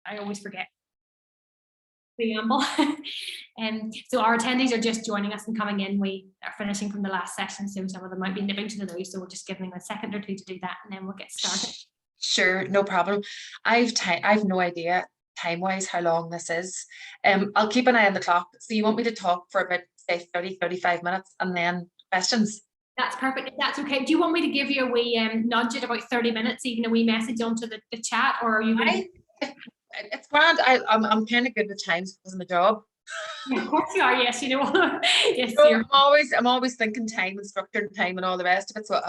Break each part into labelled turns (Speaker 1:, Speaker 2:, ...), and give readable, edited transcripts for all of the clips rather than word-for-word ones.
Speaker 1: I always forget preamble. So our attendees are just joining us and coming in. We are finishing from the last session, so some of them might be nipping to the loo, so we'll just give them a second or two to do that, and then we'll get started.
Speaker 2: Sure, no problem. I've no idea time-wise how long this is. I'll keep an eye on the clock. So you want me to talk for about, say, 30-35 minutes and then questions?
Speaker 1: That's perfect. If that's okay. Do you want me to give you a wee nudge at about 30 minutes, even a wee message onto the chat, or are you going to...
Speaker 2: It's grand. I'm kind of good with times because of my job.
Speaker 1: Yeah, of course you are. Yes, you know. Yes,
Speaker 2: So I'm always thinking time and structure and time and all the rest of it. So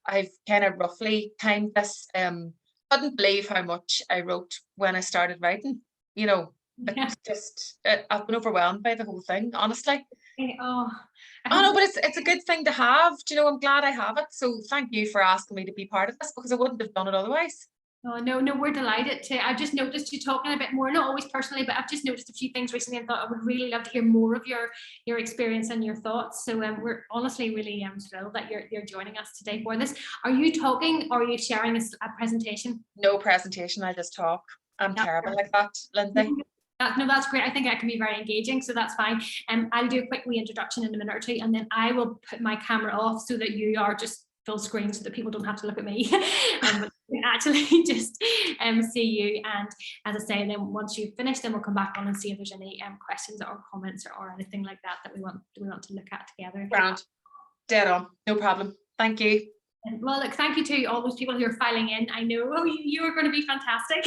Speaker 2: I've kind of roughly timed this. Couldn't believe how much I wrote when I started writing. You know, it's just I've been overwhelmed by the whole thing, honestly.
Speaker 1: Oh
Speaker 2: no, but it's a good thing to have. Do you know, I'm glad I have it. So thank you for asking me to be part of this, because I wouldn't have done it otherwise.
Speaker 1: Oh, no, we're delighted to. I've just noticed you talking a bit more, not always personally, but I've just noticed a few things recently and thought I would really love to hear more of your experience and your thoughts. So we're honestly really thrilled that you're joining us today for this. Are you talking, or are you sharing a presentation?
Speaker 2: No presentation, I just talk. I'm terrible like that, Lindsay.
Speaker 1: No, that's great. I think that can be very engaging, so that's fine. I'll do a quick reintroduction in a minute or two, and then I will put my camera off so that you are just full screen, so that people don't have to look at me, but can actually just see you. And as I say, then once you've finished, then we'll come back on and see if there's any questions or comments or anything like that we want to look at together.
Speaker 2: Grand. Dead on. No problem. Thank you.
Speaker 1: Well, look, thank you to all those people who are filing in. I know you are going to be fantastic.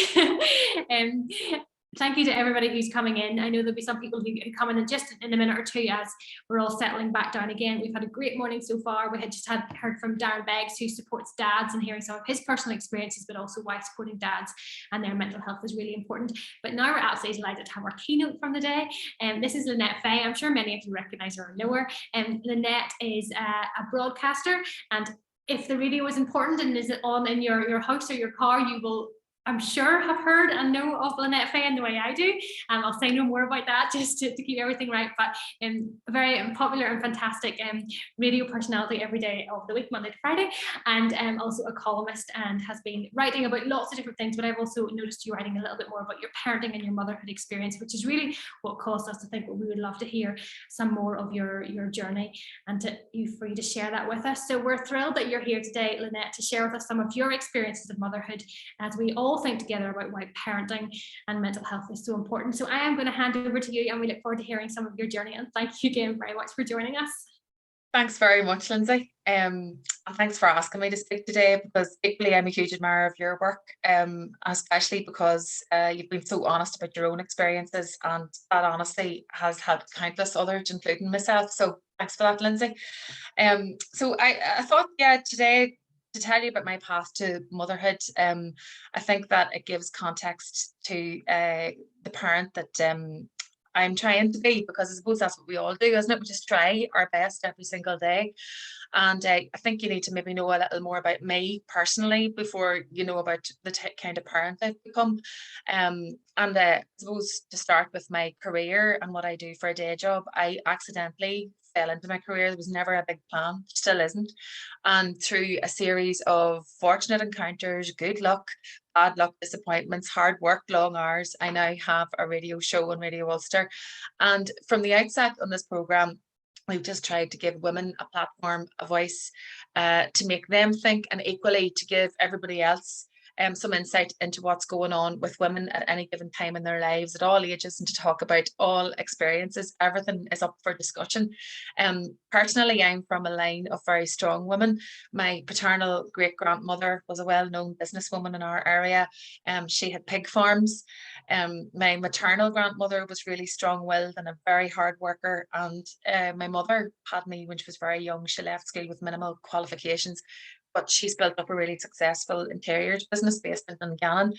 Speaker 1: Thank you to everybody who's coming in. I know there'll be some people who come in just in a minute or two as we're all settling back down again. We've had a great morning so far. We had just heard from Darren Beggs, who supports dads, and hearing some of his personal experiences, but also why supporting dads and their mental health is really important. But now we're absolutely delighted to have our keynote from the day. This is Lynette Fay. I'm sure many of you recognize her or know her. Lynette is a broadcaster, and if the radio is important and is it on in your house or your car, you will, I'm sure, have heard and know of Lynette Fay in the way I do. I'll say no more about that, just to keep everything right. But a very popular and fantastic radio personality every day of the week, Monday to Friday, and also a columnist, and has been writing about lots of different things. But I've also noticed you writing a little bit more about your parenting and your motherhood experience, which is really what caused us to think, well, we would love to hear some more of your journey and for you to share that with us. So we're thrilled that you're here today, Lynette, to share with us some of your experiences of motherhood, as we all think together about why parenting and mental health is so important. So I am going to hand over to you, and we look forward to hearing some of your journey, and thank you again very much for joining us.
Speaker 2: Thanks very much, Lindsay, and thanks for asking me to speak today, because equally I'm a huge admirer of your work, especially because you've been so honest about your own experiences, and that honestly has helped countless others, including myself. So thanks for that, Lindsay. So I thought, today, to tell you about my path to motherhood, I think that it gives context to the parent that I'm trying to be, because I suppose that's what we all do, isn't it? We just try our best every single day. And I think you need to maybe know a little more about me personally before you know about the kind of parent I've become. And I suppose to start with my career and what I do for a day job, I accidentally fell into my career. There was never a big plan, still isn't. And through a series of fortunate encounters, good luck, bad luck, disappointments, hard work, long hours, I now have a radio show on Radio Ulster. And from the outset on this programme, we've just tried to give women a platform, a voice, to make them think, and equally to give everybody else some insight into what's going on with women at any given time in their lives at all ages, and to talk about all experiences. Everything is up for discussion. Personally, I'm from a line of very strong women. My paternal great-grandmother was a well-known businesswoman in our area. She had pig farms. My maternal grandmother was really strong-willed and a very hard worker, and my mother had me when she was very young. She left school with minimal qualifications, but she's built up a really successful interiors business based in Dungannon.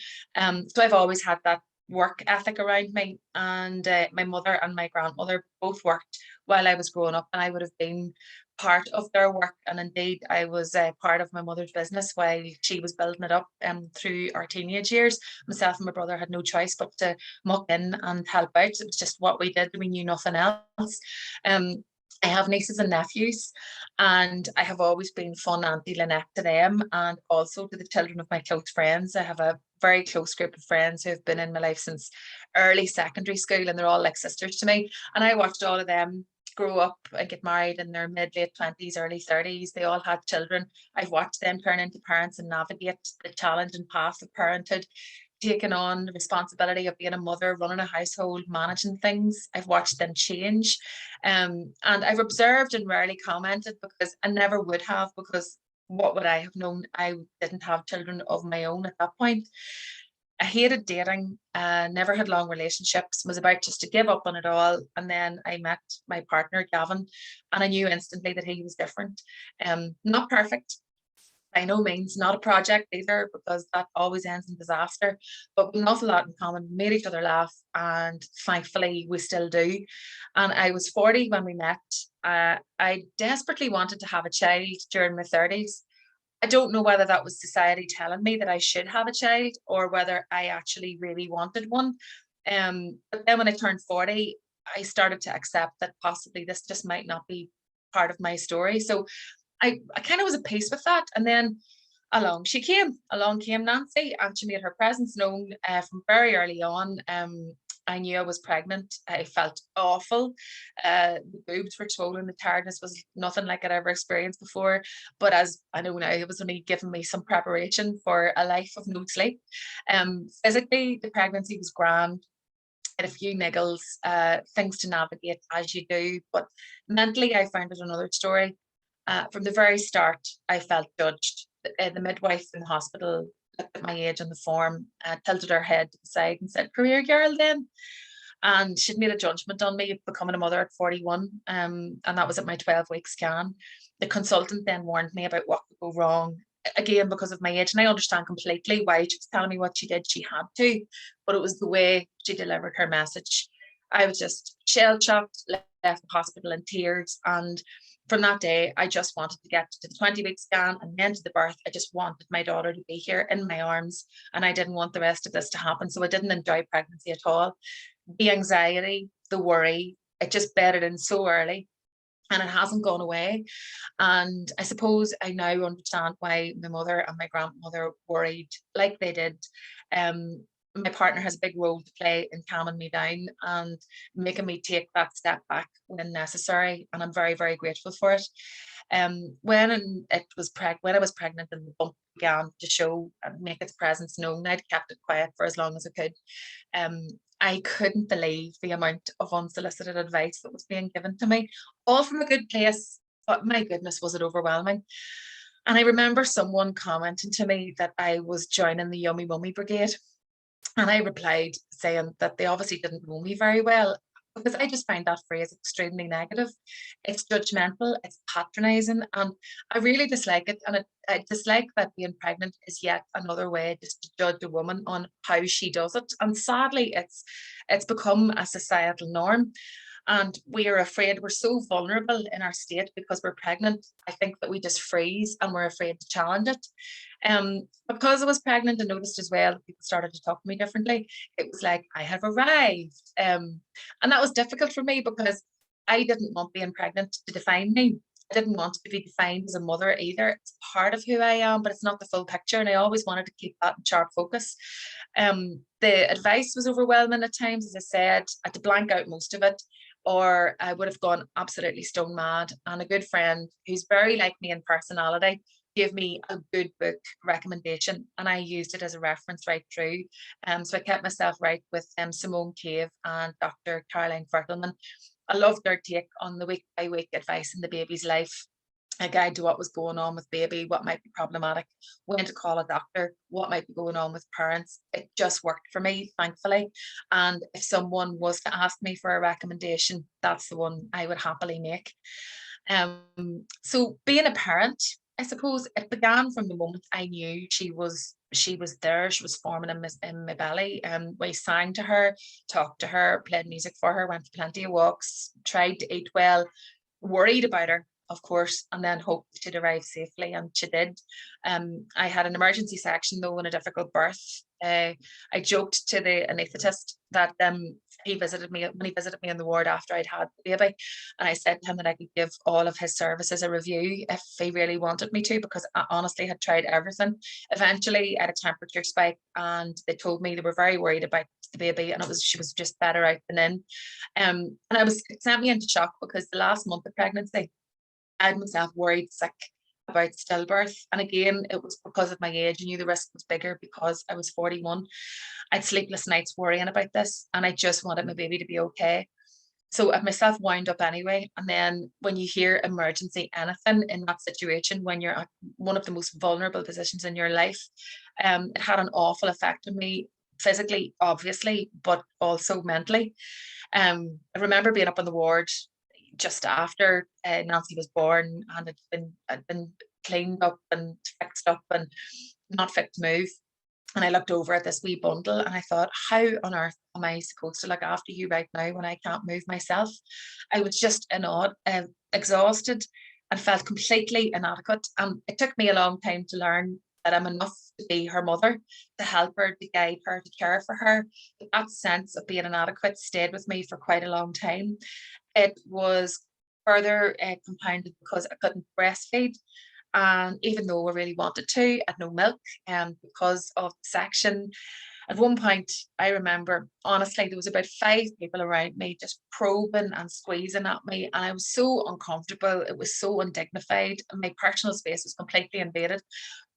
Speaker 2: So I've always had that work ethic around me, and my mother and my grandmother both worked while I was growing up, and I would have been part of their work, and indeed I was part of my mother's business while she was building it up through our teenage years. Myself and my brother had no choice but to muck in and help out. It was just what we did. We knew nothing else. I have nieces and nephews, and I have always been fun Auntie Lynette to them, and also to the children of my close friends. I have a very close group of friends who have been in my life since early secondary school, and they're all like sisters to me. And I watched all of them grow up and get married in their mid late 20s, early 30s. They all had children. I've watched them turn into parents and navigate the challenging path of parenthood, taken on the responsibility of being a mother, running a household, managing things. I've watched them change. And I've observed and rarely commented, because I never would have, because what would I have known? I didn't have children of my own at that point. I hated dating, never had long relationships, was about just to give up on it all. And then I met my partner, Gavin, and I knew instantly that he was different. Not perfect, by no means, not a project either, because that always ends in disaster, but with an awful lot in common, made each other laugh, and thankfully we still do. And I was 40 when we met. I desperately wanted to have a child during my 30s. I don't know whether that was society telling me that I should have a child, or whether I actually really wanted one. But then when I turned 40, I started to accept that possibly this just might not be part of my story. So I kind of was at peace with that. And then along came Nancy, and she made her presence known from very early on. I knew I was pregnant. I felt awful. The boobs were swollen. The tiredness was nothing like I'd ever experienced before. But as I know now, it was only giving me some preparation for a life of no sleep. Physically, the pregnancy was grand. Had a few niggles, things to navigate as you do. But mentally, I found it another story. From the very start, I felt judged. The midwife in the hospital looked at my age on the form, tilted her head to the side and said, "Career girl then." And she'd made a judgment on me becoming a mother at 41. And that was at my 12-week scan. The consultant then warned me about what could go wrong, again, because of my age. And I understand completely why she was telling me what she did. She had to, but it was the way she delivered her message. I was just shell-shocked, left the hospital in tears. And from that day, I just wanted to get to the 20-week scan and then to the birth. I just wanted my daughter to be here in my arms, and I didn't want the rest of this to happen. So I didn't enjoy pregnancy at all. The anxiety, the worry, it just bedded in so early, and it hasn't gone away. And I suppose I now understand why my mother and my grandmother worried like they did. My partner has a big role to play in calming me down and making me take that step back when necessary, and I'm very, very grateful for it. When I was pregnant and the bump began to show and make its presence known, I'd kept it quiet for as long as I could. I couldn't believe the amount of unsolicited advice that was being given to me, all from a good place, but my goodness, was it overwhelming. And I remember someone commenting to me that I was joining the Yummy Mummy Brigade. And I replied saying that they obviously didn't know me very well, because I just find that phrase extremely negative. It's judgmental, it's patronizing, and I really dislike it. And I dislike that being pregnant is yet another way just to judge a woman on how she does it. And sadly, it's become a societal norm. And we are afraid, we're so vulnerable in our state because we're pregnant. I think that we just freeze and we're afraid to challenge it. Because I was pregnant, and noticed as well, people started to talk to me differently. It was like I have arrived. And that was difficult for me, because I didn't want being pregnant to define me. I didn't want to be defined as a mother either. It's part of who I am, but it's not the full picture. And I always wanted to keep that in sharp focus. The advice was overwhelming at times, as I said. I had to blank out most of it, or I would have gone absolutely stone mad. And a good friend who's very like me in personality gave me a good book recommendation, and I used it as a reference right through. So I kept myself right with Simone Cave and Dr. Caroline Fertelman. I loved their take on the week by week advice in the baby's life, a guide to what was going on with baby, what might be problematic, when to call a doctor, what might be going on with parents. It just worked for me, thankfully. And if someone was to ask me for a recommendation, that's the one I would happily make. So being a parent, I suppose it began from the moment I knew she was there. She was forming in my belly. We sang to her, talked to her, played music for her, went for plenty of walks, tried to eat well, worried about her of course, and then hoped she'd arrive safely, and she did. I had an emergency section though, and a difficult birth. I joked to the anaesthetist that he visited me in the ward after I'd had the baby, and I said to him that I could give all of his services a review if he really wanted me to, because I honestly had tried everything. Eventually, I had a temperature spike, and they told me they were very worried about the baby, and she was just better out than in. And it sent me into shock, because the last month of pregnancy, I had myself worried sick about stillbirth. And again, it was because of my age. I knew the risk was bigger because I was 41. I'd sleepless nights worrying about this, and I just wanted my baby to be okay. So I myself wound up anyway. And then when you hear emergency anything in that situation, when you're at one of the most vulnerable positions in your life, it had an awful effect on me, physically, obviously, but also mentally. I remember being up on the ward just after Nancy was born, and had been cleaned up and fixed up and not fit to move. And I looked over at this wee bundle, and I thought, how on earth am I supposed to look after you right now when I can't move myself? I was just in awe, exhausted, and felt completely inadequate. And it took me a long time to learn that I'm enough to be her mother, to help her, to guide her, to care for her. But that sense of being inadequate stayed with me for quite a long time. It was further compounded because I couldn't breastfeed. And even though I really wanted to, I had no milk, because of the section. At one point, I remember, honestly, there was about 5 people around me just probing and squeezing at me, and I was so uncomfortable. It was so undignified, and my personal space was completely invaded.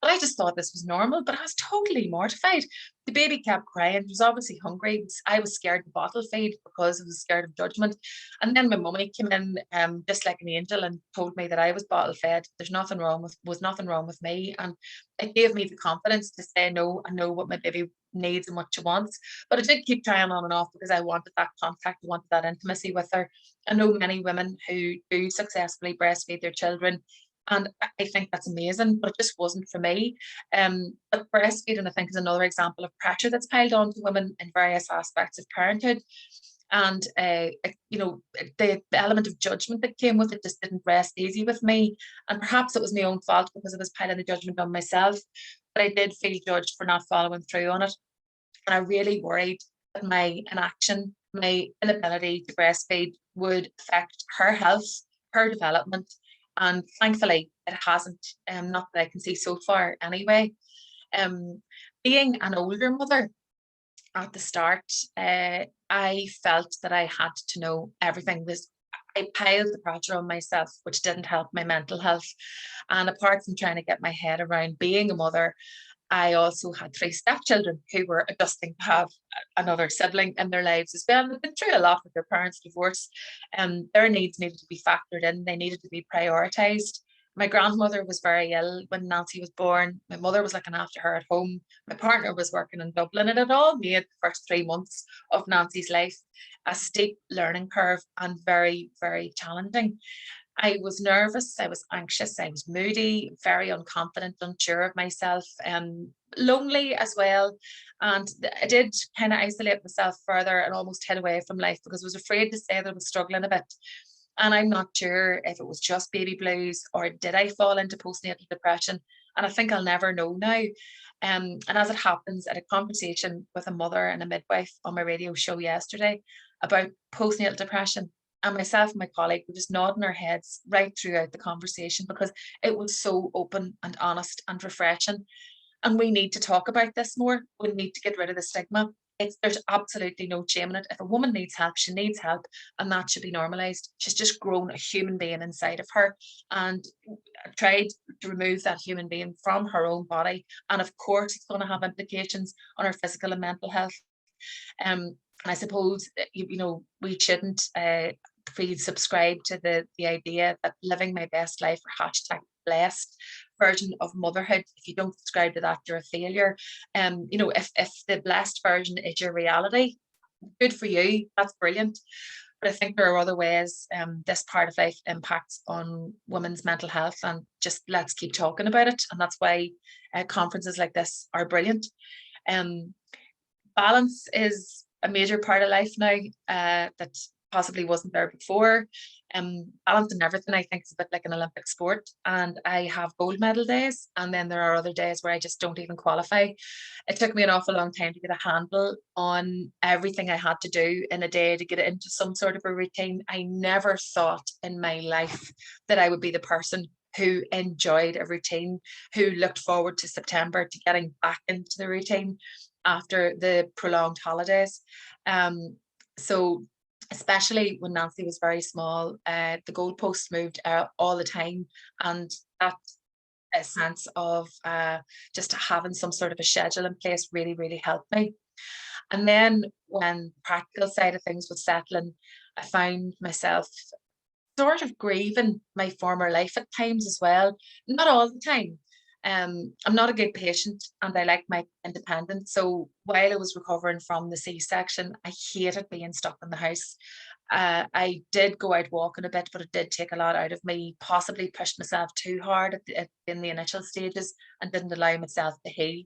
Speaker 2: But I just thought this was normal, but I was totally mortified. The baby kept crying. He was obviously hungry. I was scared to bottle feed because I was scared of judgment. And then my mummy came in, just like an angel, and told me that I was bottle fed. Was nothing wrong with me. And it gave me the confidence to say no. I know what my baby needs and what she wants. But I did keep trying on and off because I wanted that contact, I wanted that intimacy with her. I know many women who do successfully breastfeed their children, and I think that's amazing, but it just wasn't for me. But breastfeeding, I think, is another example of pressure that's piled on to women in various aspects of parenthood. And, the element of judgment that came with it just didn't rest easy with me. And perhaps it was my own fault because I was piling the judgment on myself. But I did feel judged for not following through on it. And I really worried that my inaction, my inability to breastfeed would affect her health, her development. And thankfully, it hasn't, not that I can see so far anyway. Being an older mother at the start, I felt that I had to know everything. I piled the pressure on myself, which didn't help my mental health. And apart from trying to get my head around being a mother, I also had 3 stepchildren who were adjusting to have another sibling in their lives as well. And they've been through a lot with their parents' divorce, and their needs needed to be factored in. They needed to be prioritised. My grandmother was very ill when Nancy was born. My mother was looking after her at home. My partner was working in Dublin, and it all made the first 3 months of Nancy's life a steep learning curve and very, very challenging. I was nervous, I was anxious, I was moody, very unconfident, unsure of myself, lonely as well. And I did kind of isolate myself further and almost head away from life because I was afraid to say that I was struggling a bit. And I'm not sure if it was just baby blues or did I fall into postnatal depression. And I think I'll never know now. And as it happens, I had a conversation with a mother and a midwife on my radio show yesterday about postnatal depression. And myself and my colleague were just nodding our heads right throughout the conversation because it was so open and honest and refreshing. And we need to talk about this more. We need to get rid of the stigma. There's absolutely no shame in it. If a woman needs help, she needs help, and that should be normalized. She's just grown a human being inside of her and tried to remove that human being from her own body. And of course, it's going to have implications on her physical and mental health. And I suppose, we shouldn't please subscribe to the idea that living my best life or #blessed version of motherhood. If you don't subscribe to that, you're a failure. If the blessed version is your reality, good for you. That's brilliant. But I think there are other ways this part of life impacts on women's mental health, and just let's keep talking about it. And that's why conferences like this are brilliant. Balance is a major part of life now that possibly wasn't there before. Balancing everything, I think, is a bit like an Olympic sport, and I have gold medal days, and then there are other days where I just don't even qualify. It took me an awful long time to get a handle on everything I had to do in a day to get it into some sort of a routine. I never thought in my life that I would be the person who enjoyed a routine, who looked forward to September, to getting back into the routine after the prolonged holidays. So especially when Nancy was very small, the goalposts moved all the time, and that a sense of just having some sort of a schedule in place really, really helped me. And then when the practical side of things was settling, I found myself sort of grieving my former life at times as well. Not all the time. I'm not a good patient and I like my independence. So while I was recovering from the C-section, I hated being stuck in the house. I did go out walking a bit, but it did take a lot out of me, possibly pushed myself too hard in the initial stages and didn't allow myself to heal.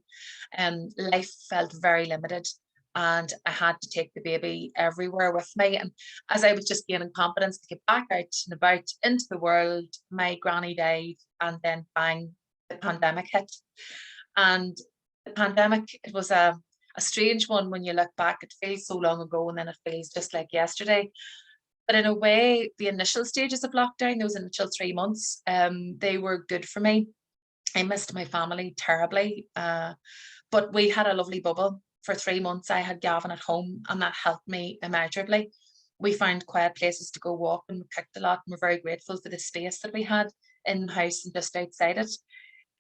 Speaker 2: Life felt very limited and I had to take the baby everywhere with me. And as I was just gaining confidence to get back out and about into the world, my granny died, and then bang, the pandemic hit. And the pandemic, it was a strange one when you look back. It feels so long ago and then it feels just like yesterday. But in a way, the initial stages of lockdown, those initial 3 months, they were good for me. I missed my family terribly, but we had a lovely bubble. For 3 months, I had Gavin at home, and that helped me immeasurably. We found quiet places to go walk, and we cooked a lot, and we're very grateful for the space that we had in the house and just outside it.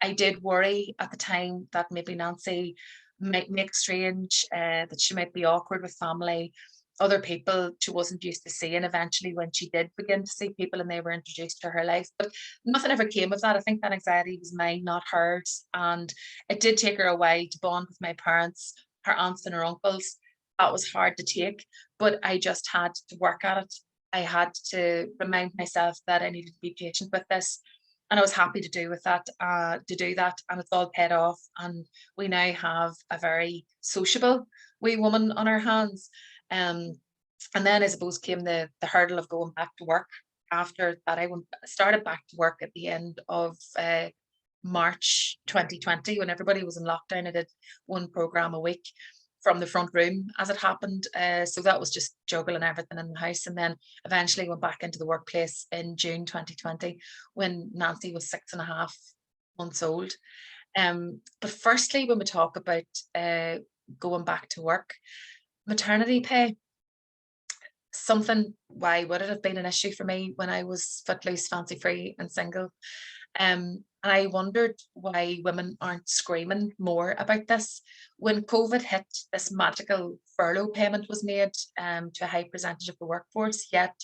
Speaker 2: I did worry at the time that maybe Nancy might make strange, that she might be awkward with family, other people she wasn't used to seeing eventually when she did begin to see people and they were introduced to her life. But nothing ever came of that. I think that anxiety was mine, not hers. And it did take her a while to bond with my parents, her aunts and her uncles. That was hard to take, but I just had to work at it. I had to remind myself that I needed to be patient with this. And I was happy to do that, and it's all paid off. And we now have a very sociable wee woman on our hands. And then I suppose came the hurdle of going back to work. After that, started back to work at the end of March 2020, when everybody was in lockdown. I did one program a week from the front room as it happened. So that was just juggling everything in the house. And then eventually went back into the workplace in June 2020 when Nancy was 6.5 months old. But firstly, when we talk about going back to work, maternity pay, why would it have been an issue for me when I was footloose, fancy free and single? And I wondered why women aren't screaming more about this. When COVID hit, this magical furlough payment was made to a high percentage of the workforce, yet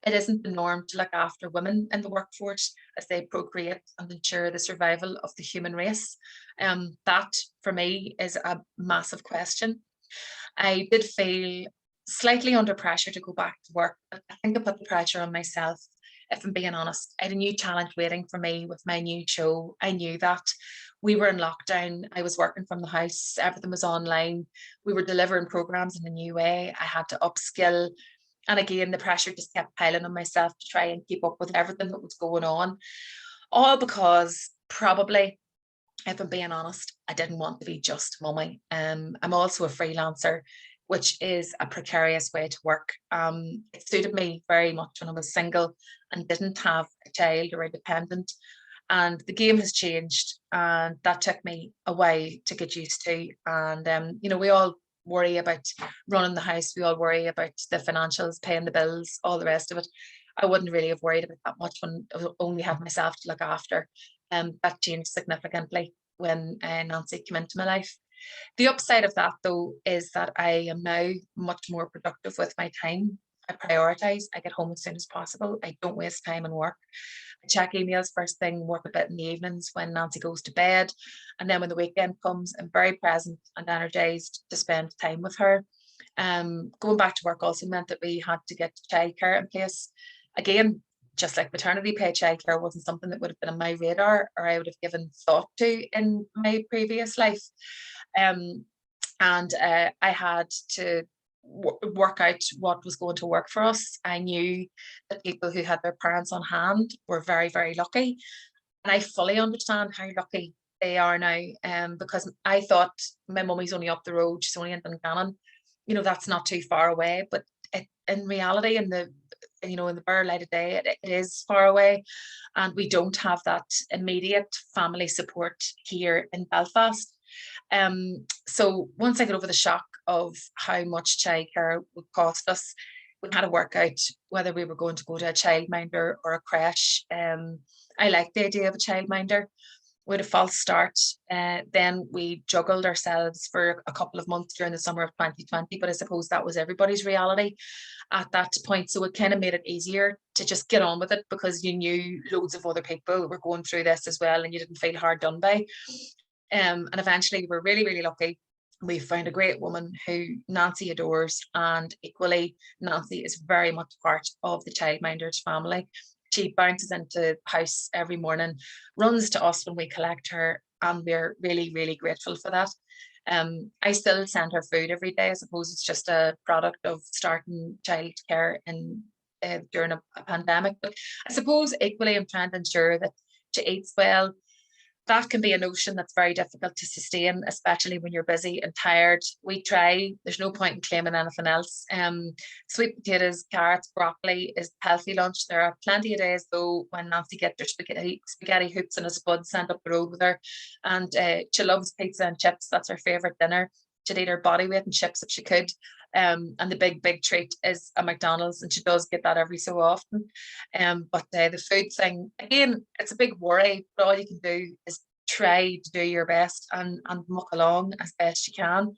Speaker 2: it isn't the norm to look after women in the workforce as they procreate and ensure the survival of the human race. That, for me, is a massive question. I did feel slightly under pressure to go back to work, but I think I put the pressure on myself. If I'm being honest, I had a new challenge waiting for me with my new show. I knew that. We were in lockdown. I was working from the house. Everything was online. We were delivering programs in a new way. I had to upskill. And again, the pressure just kept piling on myself to try and keep up with everything that was going on. All because probably, if I'm being honest, I didn't want to be just mummy. I'm also a freelancer, which is a precarious way to work. It suited me very much when I was single and didn't have a child or a dependent. And the game has changed, and that took me a while to get used to. And we all worry about running the house. We all worry about the financials, paying the bills, all the rest of it. I wouldn't really have worried about that much when I only had myself to look after. That changed significantly when Nancy came into my life. The upside of that, though, is that I am now much more productive with my time. I prioritise. I get home as soon as possible. I don't waste time in work. I check emails first thing, work a bit in the evenings when Nancy goes to bed. And then when the weekend comes, I'm very present and energised to spend time with her. Going back to work also meant that we had to get childcare in place. Again, just like maternity pay, childcare wasn't something that would have been on my radar or I would have given thought to in my previous life. I had to work out what was going to work for us. I knew that people who had their parents on hand were very, very lucky. And I fully understand how lucky they are now. Because I thought my mummy's only up the road, she's only in Dungannon. That's not too far away. But in reality, in the bare light of day, it is far away. And we don't have that immediate family support here in Belfast. So once I got over the shock of how much childcare would cost us, we had to work out whether we were going to go to a childminder or a creche. I liked the idea of a childminder. We had a false start. Then we juggled ourselves for a couple of months during the summer of 2020, but I suppose that was everybody's reality at that point. So it kind of made it easier to just get on with it, because you knew loads of other people were going through this as well, and you didn't feel hard done by. And eventually we were really, really lucky. We found a great woman who Nancy adores, and equally Nancy is very much part of the childminders family. She bounces into the house every morning, runs to us when we collect her, and we're really, really grateful for that. I still send her food every day. I suppose it's just a product of starting childcare during a pandemic. But I suppose equally I'm trying to ensure that she eats well. That can be a notion that's very difficult to sustain, especially when you're busy and tired. We try, there's no point in claiming anything else. Sweet potatoes, carrots, broccoli is healthy lunch. There are plenty of days though when Nancy gets her spaghetti hoops and a spud sent up the road with her. And she loves pizza and chips. That's her favourite dinner. She'd eat her body weight in chips if she could. And the big treat is a McDonald's, and she does get that every so often. But the food thing, again, it's a big worry, but all you can do is try to do your best and muck along as best you can.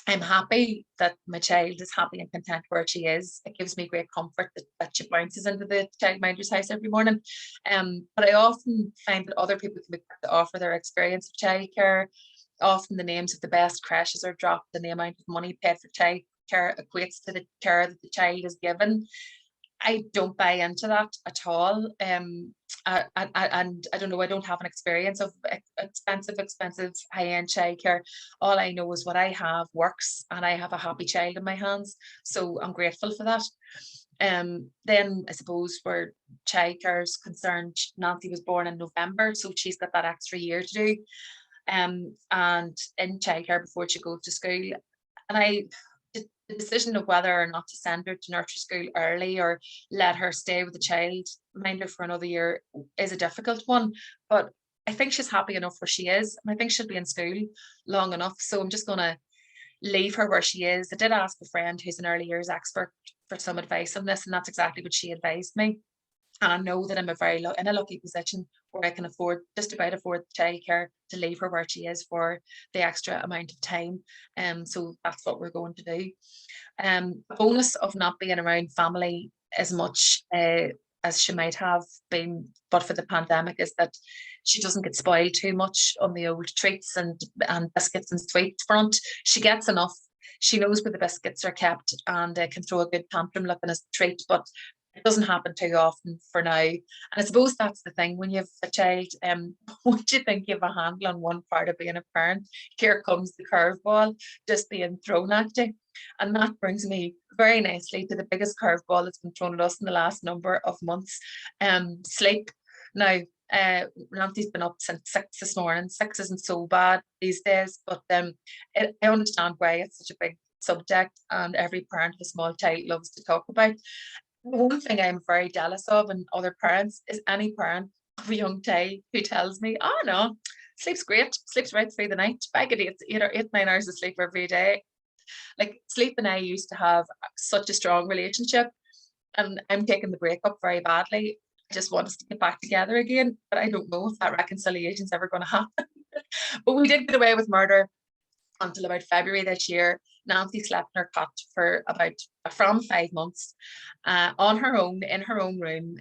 Speaker 2: I'm happy that my child is happy and content where she is. It gives me great comfort that she bounces into the childminder's house every morning. But I often find that other people can be quick to offer their experience of childcare. Often the names of the best creches are dropped, and the amount of money paid for childcare equates to the care that the child is given. I don't buy into that at all. And I don't know, I don't have an experience of expensive high-end childcare. All I know is what I have works, and I have a happy child in my hands. So I'm grateful for that. Then I suppose where childcare is concerned, Nancy was born in November, so she's got that extra year to do. And in childcare before she goes to school. And the decision of whether or not to send her to nursery school early or let her stay with the child minder for another year is a difficult one. But I think she's happy enough where she is, and I think she'll be in school long enough. So I'm just going to leave her where she is. I did ask a friend who's an early years expert for some advice on this, and that's exactly what she advised me. And I know that I'm in a lucky position where I can just about afford childcare to leave her where she is for the extra amount of time. So that's what we're going to do. A bonus of not being around family as much as she might have been, but for the pandemic, is that she doesn't get spoiled too much on the old treats and biscuits and sweets front. She gets enough. She knows where the biscuits are kept and can throw a good tantrum looking as a treat, but it doesn't happen too often for now. And I suppose that's the thing when you have a child, once you think you have a handle on one part of being a parent, here comes the curveball just being thrown at you. And that brings me very nicely to the biggest curveball that's been thrown at us in the last number of months. Sleep. Now, Nancy's been up since 6 this morning. 6 isn't so bad these days, but I understand why it's such a big subject, and every parent with a small child loves to talk about. One thing I'm very jealous of in other parents is any parent of a young child who tells me, oh no, sleep's great, sleeps right through the night. I get 9 hours of sleep every day. Like, sleep and I used to have such a strong relationship, and I'm taking the breakup very badly. I just want us to get back together again, but I don't know if that reconciliation is ever going to happen. But we did get away with murder until about February this year. Nancy slept in her cot from 5 months on her own, in her own room,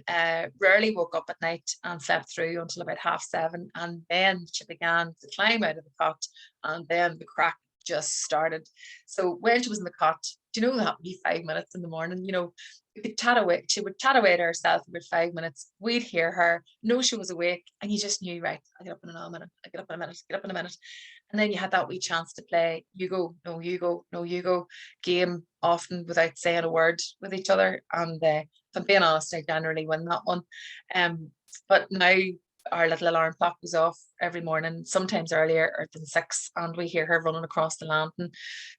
Speaker 2: rarely woke up at night, and slept through until about 7:30. And then she began to climb out of the cot, and then the crack just started. So when she was in the cot, do you know that would be 5 minutes in the morning? We could chat away. She would chat away to herself for about 5 minutes. We'd hear her, know she was awake, and you just knew, right, I'll get up in a minute, I'll get up in a minute, get up in a minute. And then you had that wee chance to play, you go, no, you go, no, you go game, often without saying a word with each other. And if I'm being honest, I generally win that one. But now our little alarm clock goes off every morning, sometimes earlier than 6, and we hear her running across the landing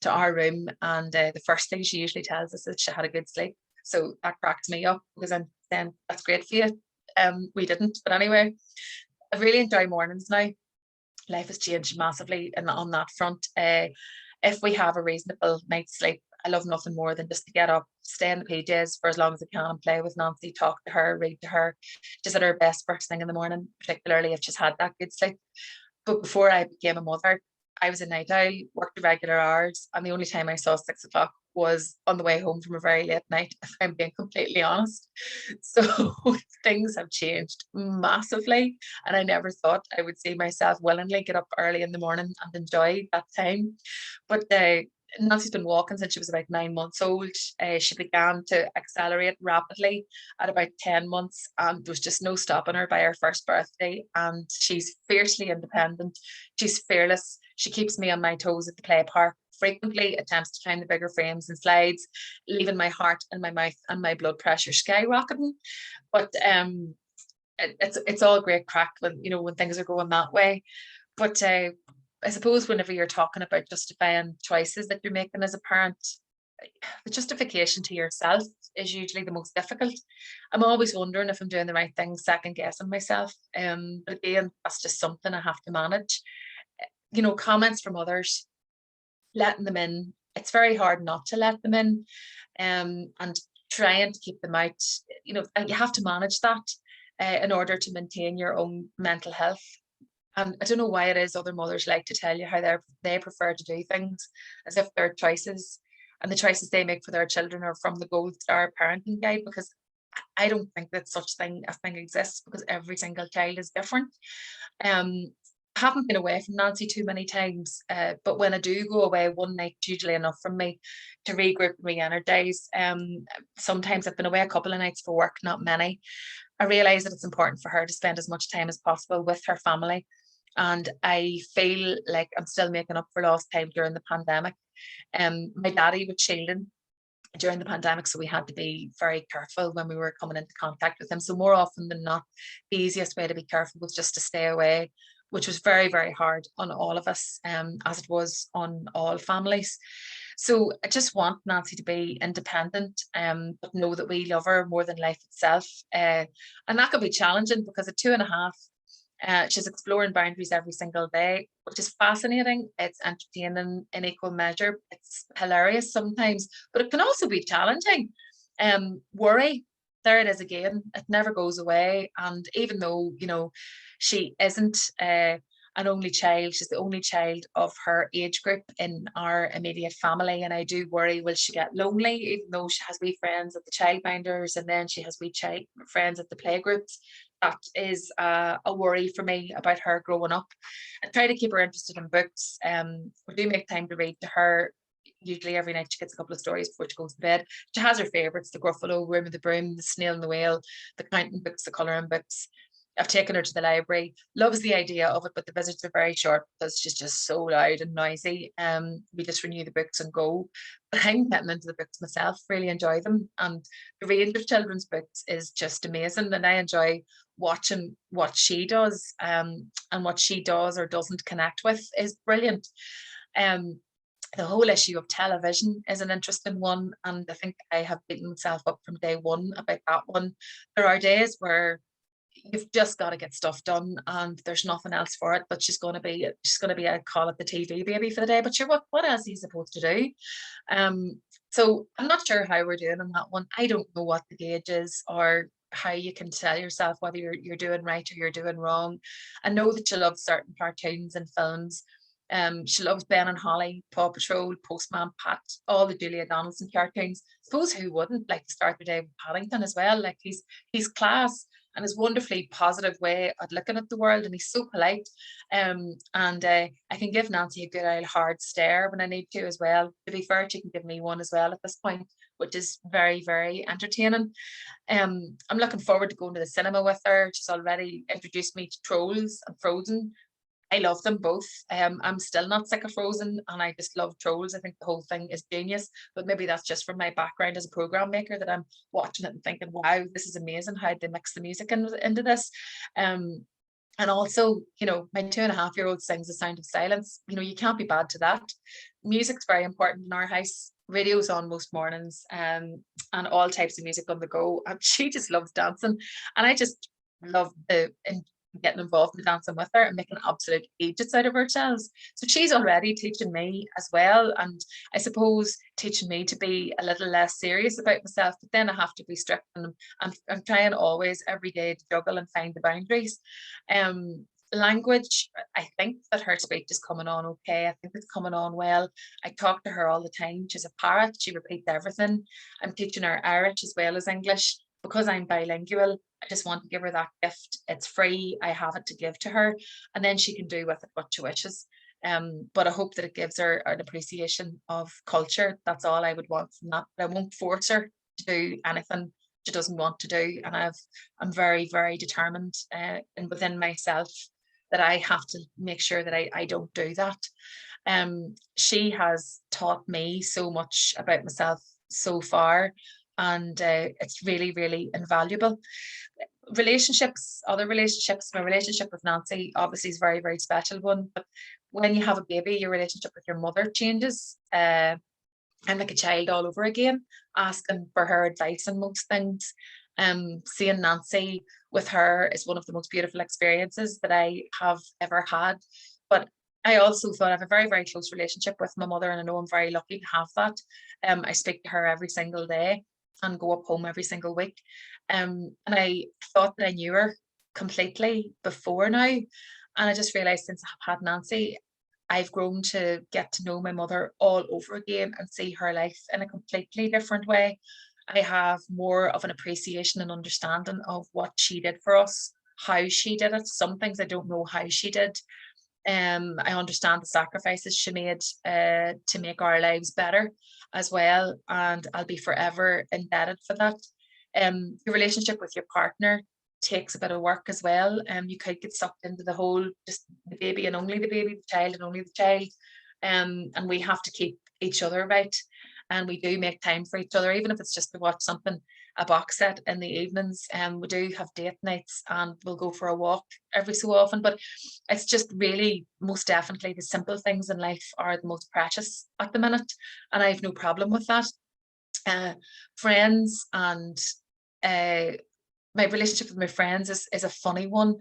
Speaker 2: to our room. And the first thing she usually tells us is she had a good sleep. So that cracks me up, because I'm saying, that's great for you. We didn't. But anyway, I really enjoy mornings now. Life has changed massively and on that front. If we have a reasonable night's sleep, I love nothing more than just to get up, stay in the PJs for as long as I can, play with Nancy, talk to her, read to her, just at her best first thing in the morning, particularly if she's had that good sleep. But before I became a mother, I was a night owl, worked irregular hours, and the only time I saw 6 o'clock was on the way home from a very late night, if I'm being completely honest. So things have changed massively, and I never thought I would see myself willingly get up early in the morning and enjoy that time. But Nancy's been walking since she was about 9 months old. She began to accelerate rapidly at about 10 months, and there was just no stopping her by her first birthday. And she's fiercely independent. She's fearless. She keeps me on my toes at the play park, frequently attempts to climb the bigger frames and slides, leaving my heart and my mouth and my blood pressure skyrocketing. But it's all great crack when, you know, when things are going that way. But I suppose whenever you're talking about justifying choices that you're making as a parent, the justification to yourself is usually the most difficult. I'm always wondering if I'm doing the right thing, second guessing myself. But again, that's just something I have to manage. You know, comments from others, letting them in. It's very hard not to let them in, and trying to keep them out. You know, and you have to manage that in order to maintain your own mental health. And I don't know why it is other mothers like to tell you how they prefer to do things, as if their choices and the choices they make for their children are from the Gold Star Parenting Guide, because I don't think that such a thing exists, because every single child is different. I haven't been away from Nancy too many times, but when I do go away, one night's usually enough for me to regroup and re-energize. Sometimes I've been away a couple of nights for work, not many. I realise that it's important for her to spend as much time as possible with her family. And I feel like I'm still making up for lost time during the pandemic. My daddy was shielding during the pandemic, so we had to be very careful when we were coming into contact with him. So more often than not, the easiest way to be careful was just to stay away, which was very, very hard on all of us, as it was on all families. So I just want Nancy to be independent, but know that we love her more than life itself. And that could be challenging, because at 2.5, she's exploring boundaries every single day, which is fascinating. It's entertaining in equal measure. It's hilarious sometimes, but it can also be challenging. Worry, there it is again. It never goes away. And even though, you know, she isn't an only child, she's the only child of her age group in our immediate family. And I do worry, will she get lonely, even though she has wee friends at the childminders, and then she has wee friends at the playgroups. That is a worry for me about her growing up. I try to keep her interested in books. We do make time to read to her. Usually every night she gets a couple of stories before she goes to bed. She has her favourites: the Gruffalo, Room of the Broom, the Snail and the Whale, the counting books, the colouring books. I've taken her to the library, loves the idea of it, but the visits are very short because she's just so loud and noisy. We just renew the books and go. But I'm getting into the books myself, really enjoy them. And the range of children's books is just amazing. And I enjoy watching what she does, and what she does or doesn't connect with is brilliant. The whole issue of television is an interesting one. And I think I have beaten myself up from day one about that one. There are days where you've just got to get stuff done and there's nothing else for it, but she's going to be a call it the TV baby for the day. But sure, what else are you supposed to do? So I'm not sure how we're doing on that one. I don't know what the gauge is or how you can tell yourself whether you're doing right or you're doing wrong. I know that she loves certain cartoons and films. She loves Ben and Holly, Paw Patrol, Postman Pat, all the Julia Donaldson cartoons. I suppose who wouldn't like to start their day with Paddington as well? Like he's class, and his wonderfully positive way of looking at the world, and he's so polite. And I can give Nancy a good old hard stare when I need to as well. To be fair, she can give me one as well at this point, which is very, very entertaining. I'm looking forward to going to the cinema with her. She's already introduced me to Trolls and Frozen. I love them both. I'm still not sick of Frozen, and I just love Trolls. I think the whole thing is genius, but maybe that's just from my background as a program maker, that I'm watching it and thinking, wow, this is amazing how they mix the music into this. And also, you know, my 2.5-year-old sings The Sound of Silence. You know, you can't be bad to that. Music's very important in our house. Radio's on most mornings, and all types of music on the go. And she just loves dancing, and I just love getting involved in dancing with her and making absolute idiots out of ourselves. So she's already teaching me as well, and I suppose teaching me to be a little less serious about myself. But then I have to be strict, and I'm trying always every day to juggle and find the boundaries. Language, I think that her speech is coming on okay. I think it's coming on well. I talk to her all the time. She's a parrot. She repeats everything. I'm teaching her Irish as well as English. Because I'm bilingual, I just want to give her that gift. It's free. I have it to give to her, and then she can do with it what she wishes. But I hope that it gives her an appreciation of culture. That's all I would want from that. But I won't force her to do anything she doesn't want to do. And I'm very, very determined and within myself that I have to make sure that I don't do that. She has taught me so much about myself so far, and it's really, really invaluable. Relationships, other relationships, my relationship with Nancy obviously is a very, very special one, but when you have a baby, your relationship with your mother changes. I'm like a child all over again, asking for her advice on most things. Seeing Nancy with her is one of the most beautiful experiences that I have ever had. But I also thought I have a very, very close relationship with my mother, and I know I'm very lucky to have that. I speak to her every single day and go up home every single week. And I thought that I knew her completely before now. And I just realized since I've had Nancy, I've grown to get to know my mother all over again and see her life in a completely different way. I have more of an appreciation and understanding of what she did for us, how she did it. Some things I don't know how she did. I understand the sacrifices she made to make our lives better as well, and I'll be forever indebted for that. Your relationship with your partner takes a bit of work as well. You could get sucked into the whole just the baby and only the baby, the child and only the child. And we have to keep each other right. And we do make time for each other, even if it's just to watch something, a box set in the evenings. We do have date nights, and we'll go for a walk every so often. But it's just really, most definitely, the simple things in life are the most precious at the minute. And I have no problem with that. Friends and my relationship with my friends is a funny one.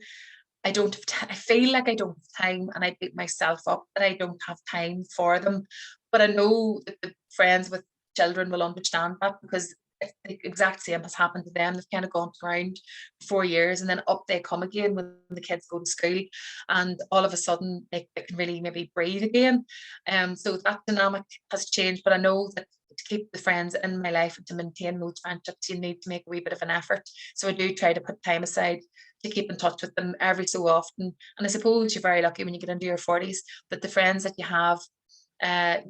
Speaker 2: I don't have I feel like I don't have time, and I beat myself up that I don't have time for them. But I know that the friends with children will understand that, because the exact same has happened to them. They've kind of gone around 4 years, and then up they come again when the kids go to school, and all of a sudden they can really maybe breathe again. So that dynamic has changed, but I know that to keep the friends in my life and to maintain those friendships, you need to make a wee bit of an effort. So I do try to put time aside to keep in touch with them every so often. And I suppose you're very lucky when you get into your 40s that the friends that you have,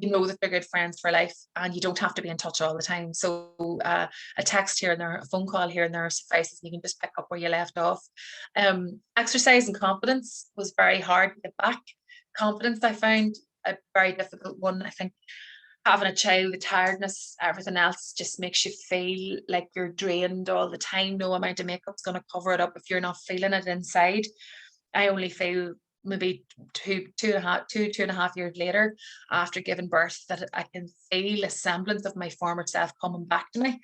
Speaker 2: you know that they're good friends for life, and you don't have to be in touch all the time. So a text here and there, a phone call here and there suffices. You can just pick up where you left off. Exercise and confidence was very hard to get back. Confidence, I found a very difficult one. I think having a child, the tiredness, everything else just makes you feel like you're drained all the time. No amount of makeup's going to cover it up if you're not feeling it inside. I only feel maybe two and a half years later after giving birth that I can feel a semblance of my former self coming back to me,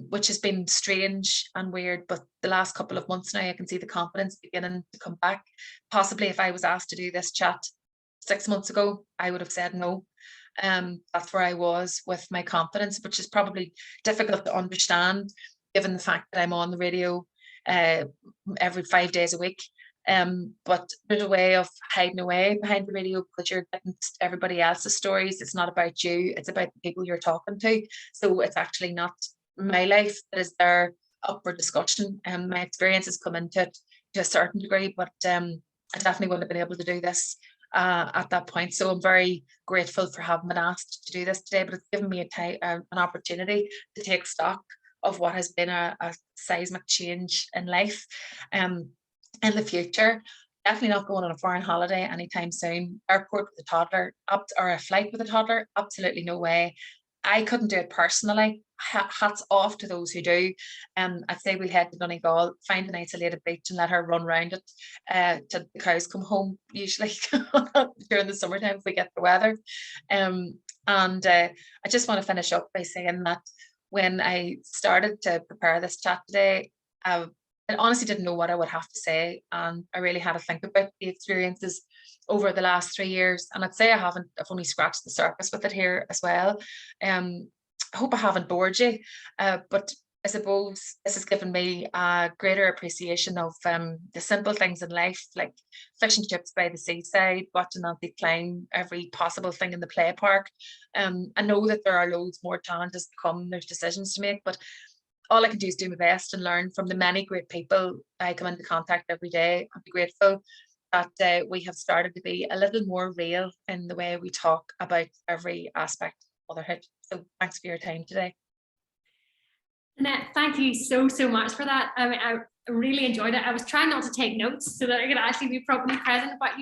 Speaker 2: which has been strange and weird. But the last couple of months now, I can see the confidence beginning to come back. Possibly if I was asked to do this chat 6 months ago, I would have said no. That's where I was with my confidence, which is probably difficult to understand given the fact that I'm on the radio every 5 days a week. But there's a way of hiding away behind the radio because you're getting everybody else's stories. It's not about you, it's about the people you're talking to. So it's actually not my life that is there up for discussion. My experiences come into it to a certain degree, but I definitely wouldn't have been able to do this at that point. So I'm very grateful for having been asked to do this today, but it's given me an opportunity to take stock of what has been a seismic change in life. In the future, Definitely not going on a foreign holiday anytime soon. Airport with a toddler, up or a flight with a toddler, absolutely no way. I couldn't do it personally. Hats off to those who do. I'd say we'll head to Donegal, find an isolated beach and let her run around it till the cows come home, usually during the summertime if we get the weather. And I just want to finish up by saying that when I started to prepare this chat today, I honestly didn't know what I would have to say. And I really had to think about the experiences over the last 3 years. And I'd say I've only scratched the surface with it here as well. I hope I haven't bored you, but I suppose this has given me a greater appreciation of the simple things in life, like fish and chips by the seaside, watching Auntie climb every possible thing in the play park. I know that there are loads more challenges to come, there's decisions to make, but all I can do is do my best and learn from the many great people I come into contact every day. I'm grateful that we have started to be a little more real in the way we talk about every aspect of motherhood. So thanks for your time today.
Speaker 1: Lynette, thank you so much for that. I mean, I really enjoyed it. I was trying not to take notes so that I could actually be properly present. But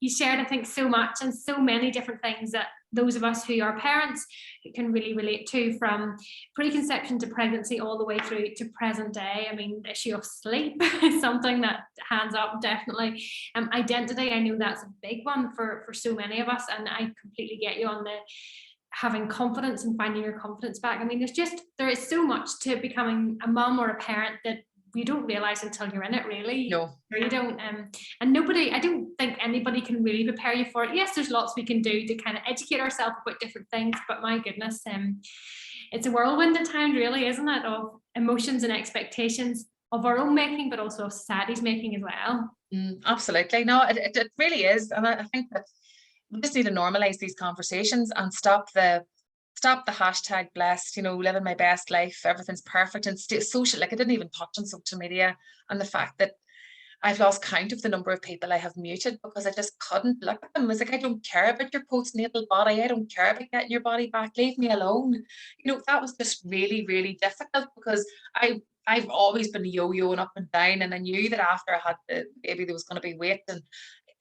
Speaker 1: you shared, I think, so much and so many different things that those of us who are parents can really relate to, from preconception to pregnancy all the way through to present day. I mean, the issue of sleep is something that, hands up, definitely. Identity, I know that's a big one for so many of us, and I completely get you on the having confidence and finding your confidence back. I mean, there is so much to becoming a mum or a parent that you don't realize until you're in it, really.
Speaker 2: No.
Speaker 1: You don't. And I don't think anybody can really prepare you for it. Yes, there's lots we can do to kind of educate ourselves about different things, but my goodness, it's a whirlwind at times, really, isn't it? Of emotions and expectations of our own making, but also of society's making as well.
Speaker 2: Absolutely. No, it really is. And I think that we just need to normalize these conversations and stop the hashtag blessed, living my best life, everything's perfect, and social. Like, I didn't even touch on social media, and the fact that I've lost count of the number of people I have muted because I just couldn't look at them. I was like, I don't care about your postnatal body. I don't care about getting your body back. Leave me alone. That was just really, really difficult because I've always been yo-yoing up and down, and I knew that after I had the baby there was going to be weight, and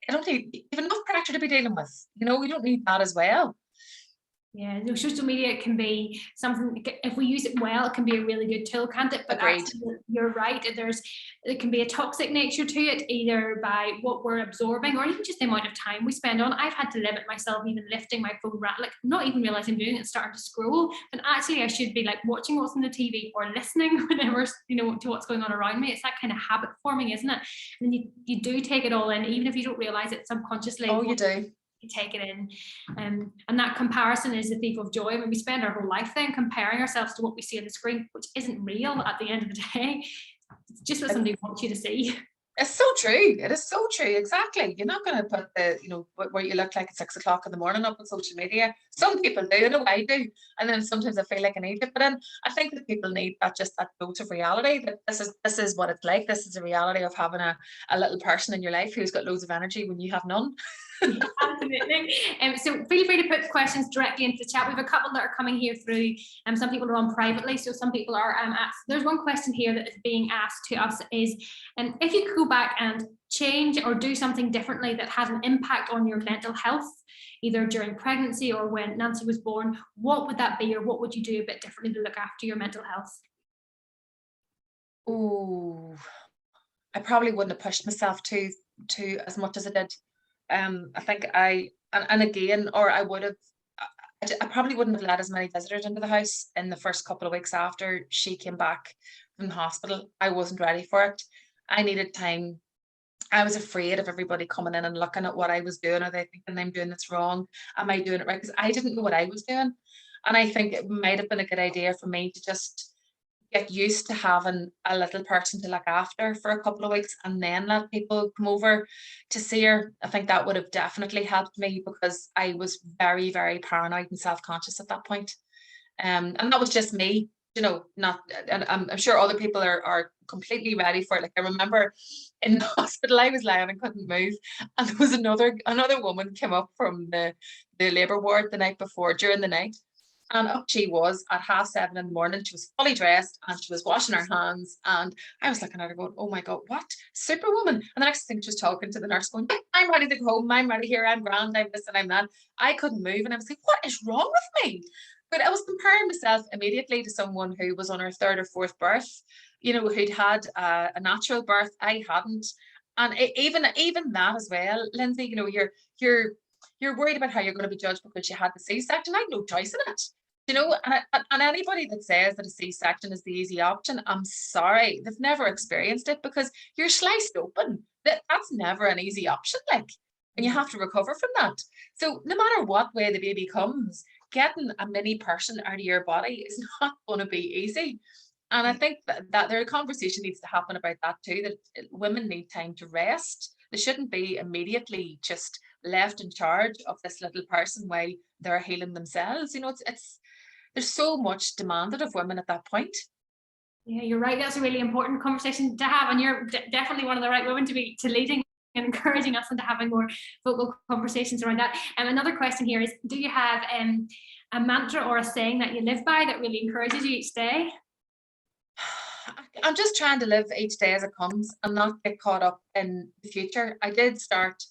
Speaker 2: I don't think you have enough pressure to be dealing with. We don't need that as well.
Speaker 1: Yeah, social media can be something, if we use it well, it can be a really good tool, can't it? But actually, you're right, it can be a toxic nature to it, either by what we're absorbing or even just the amount of time we spend on. I've had to limit myself even lifting my phone, like not even realizing I'm doing it, starting to scroll. And actually I should be like watching what's on the TV or listening whenever, to what's going on around me. It's that kind of habit forming, isn't it? And you do take it all in, even if you don't realize it subconsciously.
Speaker 2: Oh, you do.
Speaker 1: You take it in, and that comparison is the thief of joy. I mean, we spend our whole life then comparing ourselves to what we see on the screen, which isn't real at the end of the day. It's just what somebody wants you to see.
Speaker 2: It's so true. It is so true. Exactly. You're not going to put what you look like at 6 o'clock in the morning up on social media. Some people do. I know I do. And then sometimes I feel like I need it. But then I think that people need that dose of reality, that this is what it's like. This is the reality of having a little person in your life who's got loads of energy when you have none.
Speaker 1: Yeah, absolutely. So feel free to put questions directly into the chat. We have a couple that are coming here through, some people are on privately, so some people are asked. There's one question here that is being asked to us is, if you could go back and change or do something differently that has an impact on your mental health, either during pregnancy or when Nancy was born, what would that be, or what would you do a bit differently to look after your mental health?
Speaker 2: Oh, I probably wouldn't have pushed myself to as much as I did. I think I probably wouldn't have let as many visitors into the house in the first couple of weeks after she came back from the hospital. I wasn't ready for it. I needed time. I was afraid of everybody coming in and looking at what I was doing. Are they thinking I'm doing this wrong? Am I doing it right? Because I didn't know what I was doing. And I think it might have been a good idea for me to just get used to having a little person to look after for a couple of weeks and then let people come over to see her. I think that would have definitely helped me because I was very, very paranoid and self-conscious at that point. And that was just me, not, and I'm sure other people are completely ready for it. Like, I remember in the hospital, I was lying and couldn't move. And there was another woman came up from the labor ward the night before, during the night. And up she was at 7:30 in the morning. She was fully dressed and she was washing her hands. And I was looking at her going, oh my God, what? Superwoman. And the next thing she was talking to the nurse going, I'm ready to go home. I'm ready here. I'm grand. I'm this and I'm that. I couldn't move. And I was like, what is wrong with me? But I was comparing myself immediately to someone who was on her 3rd or 4th birth, who'd had a natural birth. I hadn't. And even that as well, Lindsay, you're worried about how you're going to be judged because you had the C-section. I had no choice in it. And anybody that says that a C-section is the easy option, I'm sorry, they've never experienced it, because you're sliced open. That's never an easy option, like, and you have to recover from that. So no matter what way the baby comes, getting a mini person out of your body is not going to be easy. And I think that there a conversation needs to happen about that too, that women need time to rest. They shouldn't be immediately just left in charge of this little person while they're healing themselves. It's there's so much demanded of women at that point.
Speaker 1: Yeah, you're right. That's a really important conversation to have, and you're definitely one of the right women to be leading and encouraging us into having more vocal conversations around that. And another question here is, do you have a mantra or a saying that you live by that really encourages you each day?
Speaker 2: I'm just trying to live each day as it comes and not get caught up in the future. I did start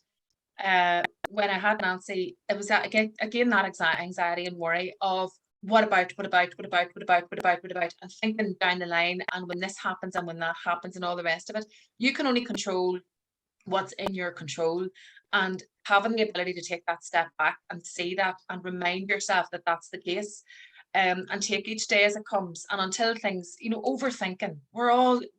Speaker 2: when I had Nancy. It was that again that anxiety and worry of what about, and thinking down the line, and when this happens and when that happens and all the rest of it. You can only control what's in your control, and having the ability to take that step back and see that and remind yourself that that's the case. And take each day as it comes, and until things, overthinking,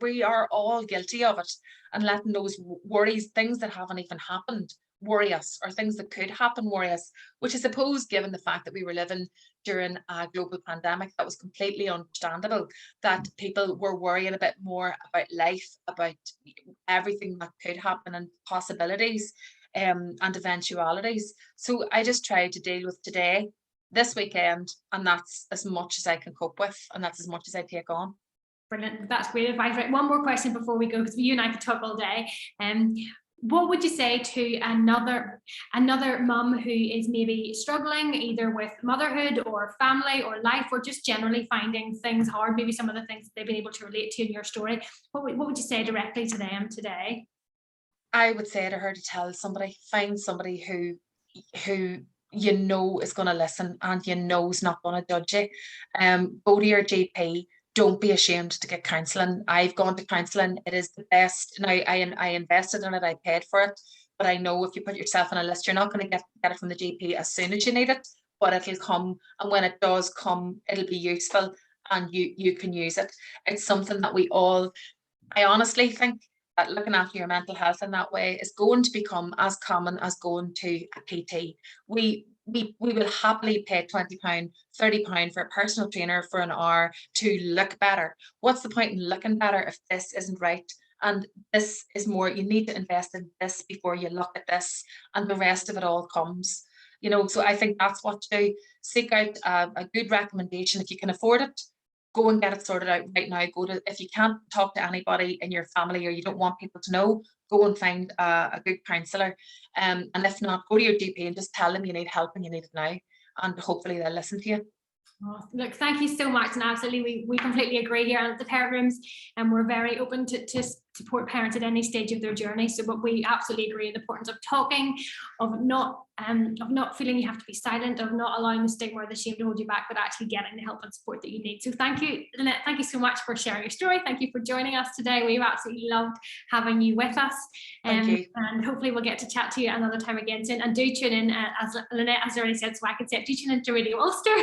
Speaker 2: we are all guilty of it, and letting those worries, things that haven't even happened, worry us, or things that could happen worry us, which I suppose, given the fact that we were living during a global pandemic, that was completely understandable, that people were worrying a bit more about life, about everything that could happen and possibilities, and eventualities. So I just tried to deal with today, this weekend, and that's as much as I can cope with, and that's as much as I take on.
Speaker 1: Brilliant. That's great advice. Right, one more question before we go, because you and I could talk all day. What would you say to another mum who is maybe struggling either with motherhood or family or life, or just generally finding things hard, maybe some of the things that they've been able to relate to in your story? What would you say directly to them today?
Speaker 2: I would say to her to tell somebody, find somebody who is going to listen, and is not going to judge you. Go to your GP. Don't be ashamed to get counselling. I've gone to counselling. It is the best. Now, I invested in it. I paid for it. But I know if you put yourself on a list, you're not going to get it from the GP as soon as you need it, but it'll come. And when it does come, it'll be useful, and you can use it. It's something that I honestly think that looking after your mental health in that way is going to become as common as going to a PT. We will happily pay £20, £30 for a personal trainer for an hour to look better. What's the point in looking better if this isn't right? And this is more, you need to invest in this before you look at this, and the rest of it all comes. So I think that's what to do. Seek out a good recommendation if you can afford it. Go and get it sorted out right now. If you can't talk to anybody in your family, or you don't want people to know, go and find a good counsellor. And if not, go to your GP and just tell them you need help and you need it now. And hopefully they'll listen to you.
Speaker 1: Oh, look, thank you so much. And absolutely, we completely agree here at the Parent Rooms, and we're very open to support parents at any stage of their journey. So, but we absolutely agree the importance of talking, of not feeling you have to be silent, of not allowing the stigma or the shame to hold you back, but actually getting the help and support that you need. So thank you, Lynette. Thank you so much for sharing your story. Thank you for joining us today. We've absolutely loved having you with us.
Speaker 2: Thank you.
Speaker 1: And hopefully we'll get to chat to you another time again soon. And do tune in, as Lynette has already said, so I can say it, do tune into Radio Ulster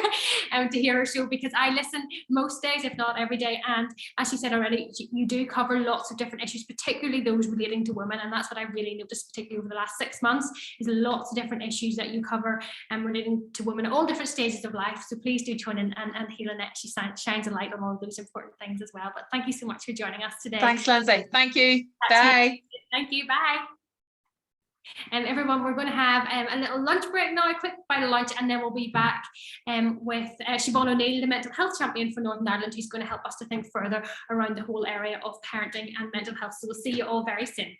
Speaker 1: to hear her show, because I listen most days, if not every day. And as she said already, you do cover lots of different issues, particularly those relating to women. And that's what I really noticed, particularly over the last 6 months, is lots of different issues that you cover and relating to women at all different stages of life. So please do tune in and hear Lynette. She shines a light on all of those important things as well. But thank you so much for joining us today.
Speaker 2: Thanks, Lindsay. Thank you. Bye.
Speaker 1: Thank you. Bye. And everyone, we're going to have a little lunch break now, a quick bite of lunch, and then we'll be back with Siobhan O'Neill, the mental health champion for Northern Ireland, who's going to help us to think further around the whole area of parenting and mental health. So we'll see you all very soon.